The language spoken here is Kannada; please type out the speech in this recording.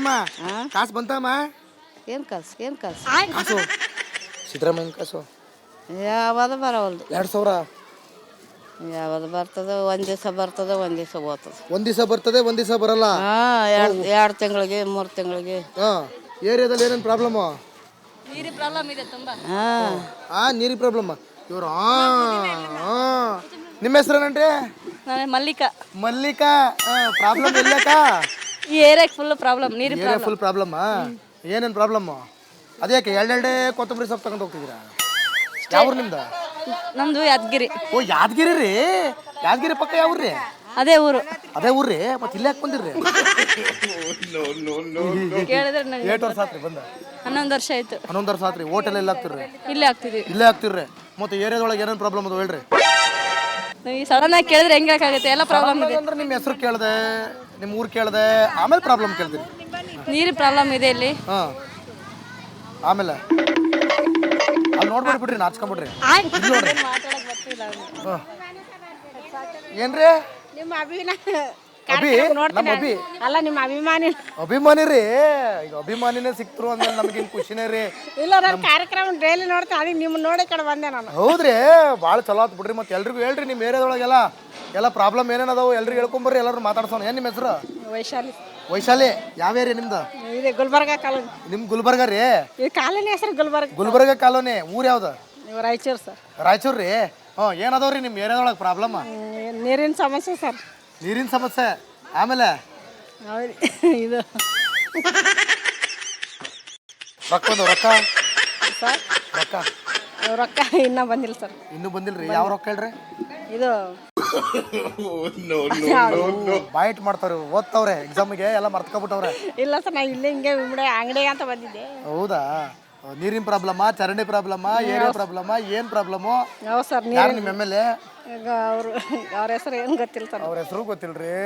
ಏನಮ್ಮ ಕಾಸು ಬಂತಮ್ಮ? ಏನು ಕಾಸು ಕಾಸು ಸಿದ್ದರಾಮಯ್ಯನ ಕಾಸು ಯಾವುದು ಬರವಲ್ದು. 2000 ಯಾವುದು ಬರ್ತದೆ, ಒಂದು ದಿವಸ ಬರ್ತದೆ, ಒಂದು ದಿವಸ ಹೋಗ್ತದೆ. ಒಂದ್ ದಿವಸ ಬರ್ತದೆ, ಒಂದ್ ದಿವಸ ಬರಲ್ಲ. ಎರಡು ತಿಂಗಳಿಗೆ 3 ತಿಂಗಳಿಗೆ. ಏರಿಯಾದಲ್ಲಿ ಏನೇನು ಪ್ರಾಬ್ಲಮ್? ನೀರಿ ಪ್ರಾಬ್ಲಮ್ ಇದೆ ತುಂಬ. ನೀರಿ ಪ್ರಾಬ್ಲಮ್. ಇವರು ನಿಮ್ಮ ಹೆಸರೇನಂಟ್ರಿ? ನಾನು ಮಲ್ಲಿಕಾ. ಮಲ್ಲಿಕಾ. ಪ್ರಾಬ್ಲಮ್ ಎಲ್ಲಕ್ಕ? ಈ ಏರಿಯಾಗೆ ಫುಲ್ ಪ್ರಾಬ್ಲಮ್, ನೀರಿ ಏರಿಯಾ ಫುಲ್ ಪ್ರಾಬ್ಲಮ್. ಏನೇನು ಪ್ರಾಬ್ಲಮ್? ಅದ್ಯಾಕೆ ಎರಡೆರಡೇ ಕೊತ್ತಂಬರಿ ಸೊಪ್ಪು ತಗೊಂಡು ಹೋಗ್ತಿದ್ದೀರಾ? ಯಾವ ನಿಮ್ದು? ನಮ್ದು ಯಾದಗಿರಿ. ಓ ಯಾದಗಿರಿ ರೀ. ಯಾದಗಿರಿ ಪಕ್ಕ ಯಾವ್ರಿ? ಅದೇ ಊರು. ಅದೇ ಊರ್ರಿ. ಮತ್ತೆ ಇಲ್ಲೇ ಯಾಕೆ ಬಂದಿರ್ರಿ? ಕೇಳಿದ್ರೆ ನಂಗೆ 8 ವರ್ಷ ಆತ್ರಿ ಬಂದ? 11 ವರ್ಷ ಆಯ್ತು. 11 ವರ್ಷ ಆತ್ರಿ. ಹೋಟೆಲ್ ಎಲ್ಲ ಆಗ್ತಿರ್ರಿ? ಇಲ್ಲೇ ಆಗ್ತಿದ್ವಿ. ಇಲ್ಲೇ ಆಗ್ತಿರ್ರಿ. ಮತ್ತೆ ಏರಿಯಾದೊಳಗೆ ಏನೇನು ಪ್ರಾಬ್ಲಮ್ ಅದು ಹೇಳ್ರಿ. ಈ ಸಡನ್ ಆಗಿ ಕೇಳಿದ್ರೆ ಹೆಂಗೆ ಹೇಳಕ್ಕಾಗುತ್ತೆ? ಎಲ್ಲ ಪ್ರಾಬ್ಲಮ್ ಇದೆ. ಅಂದ್ರೆ ನಿಮ್ಮ ಹೆಸರು ಕೇಳಿದೆ, ನಿಮ್ಮ ಊರು ಕೇಳಿದೆ, ಆಮೇಲೆ ಪ್ರಾಬ್ಲಮ್ ಕೇಳ್ತೀನಿ. ನೀರು ಪ್ರಾಬ್ಲಮ್ ಇದೆ ಇಲ್ಲಿ. ಆಮೇಲೆ ಅಲ್ಲಿ ನೋಡ್ಬಿಡಿ ಬಿಡ್ರಿ, ನಾಚ್ಕೊಂಬಿಡ್ರಿ. ಏನ್ರಿ ನಿಮ್ಮ ಅಭಿ? ನಮ್ಮ ಅಭಿ ಅಲ್ಲ, ನಿಮ್ಮ ಅಭಿಮಾನಿ. ಅಭಿಮಾನಿ ರೀ. ಈಗ ಅಭಿಮಾನಿನೇ ಸಿಕ್ತರು ಅಂದ್ರೆ ನಮಗೇನು ಖುಷಿನೇ ರೀ. ಇಲ್ಲ, ನಾನು ಕಾರ್ಯಕ್ರಮ ಡೈಲಿ ನೋಡ್ತೀನಿ. ಅದಕ್ಕೆ ನಿಮ್ಮ ನೋಡಿ ಕಡೆ ಬಂದೆ ನಾನು. ಹೌದ್ರಿ, ಭಾಳ ಚಲೋ ಆತ್ ಬಿಡ್ರಿ. ಮತ್ತೆ ಎಲ್ರಿಗೂ ಹೇಳ್ರಿ ನಿಮ್ಮ ಏರಿಯಾದೊಳಗೆಲ್ಲ ಎಲ್ಲ ಪ್ರಾಬ್ಲಮ್ ಏನೇನದಾವು ಎಲ್ರಿಗೂ ಹೇಳ್ಕೊಂಬರ್ರಿ, ಎಲ್ಲರೂ ಮಾತಾಡ್ಸೋಣ. ಏನು ನಿಮ್ಮ ಹೆಸರು? ವೈಶಾಲಿ. ವೈಶಾಲಿ. ಯಾವ ಏರಿಯಾ ನಿಮ್ದು? ಇದೆ ಗುಲ್ಬರ್ಗ ಕಾಲೋನಿ. ನಿಮ್ಮ ಗುಲ್ಬರ್ಗ ರೀ? ಈ ಕಾಲೋನಿ ಹೆಸರು ಗುಲ್ಬರ್ಗ. ಗುಲ್ಬರ್ಗ ಕಾಲೋನಿ. ಊರು ಯಾವ್ದು? ರಾಯಚೂರು ಸರ್. ರಾಯಚೂರು ರೀ. ಏನದಾವ್ರಿ ನಿಮ್ಮ ಏರಿಯಾದೊಳಗೆ ಪ್ರಾಬ್ಲಮ್? ನೀರಿನ ಸಮಸ್ಯೆ ಸರ್. ನೀರಿನ ಸಮಸ್ಯೆ. ಆಮೇಲೆ ಹೌದು, ಇದು ರೊಕ್ಕ ಸರ್, ರೊಕ್ಕ ರೊಕ್ಕ ಇನ್ನೂ ಬಂದಿಲ್ಲ ಸರ್. ಇನ್ನೂ ಬಂದಿಲ್ರಿ. ಯಾವ ರೊಕ್ಕ ಹೇಳ್ರಿ? ಇದು ಬಾಯಿಟ್ ಮಾಡ್ತಾವ್ರಿ, ಓದ್ತಾವ್ರೆ ಎಕ್ಸಾಮಿಗೆ ಎಲ್ಲ ಮರ್ತ್ಕೊಬಿಟ್ಟವ್ರೆ. ಇಲ್ಲ ಸರ್, ನಾ ಇಲ್ಲೇ ಹಿಂಗೆ ಅಂಗಡಿ ಅಂತ ಬಂದಿದ್ದೆ. ಹೌದಾ? ನೀರಿನ ಪ್ರಾಬ್ಲಮ್ಮ, ಚರಂಡಿ ಪ್ರಾಬ್ಲಮ್ಮ, ಏರಿಯಾ ಪ್ರಾಬ್ಲಮ್ಮ, ಏನು ಪ್ರಾಬ್ಲಮ್ಮು? ಹೌದು ಸರ್. ಯಾರು ನಿಮ್ಮ ಎಮ್ ಎಲ್ ಎ? ಅವ್ರ ಹೆಸರು ಏನು ಗೊತ್ತಿಲ್ಲ ಸರ್. ಅವ್ರ ಹೆಸರು ಗೊತ್ತಿಲ್ರಿ.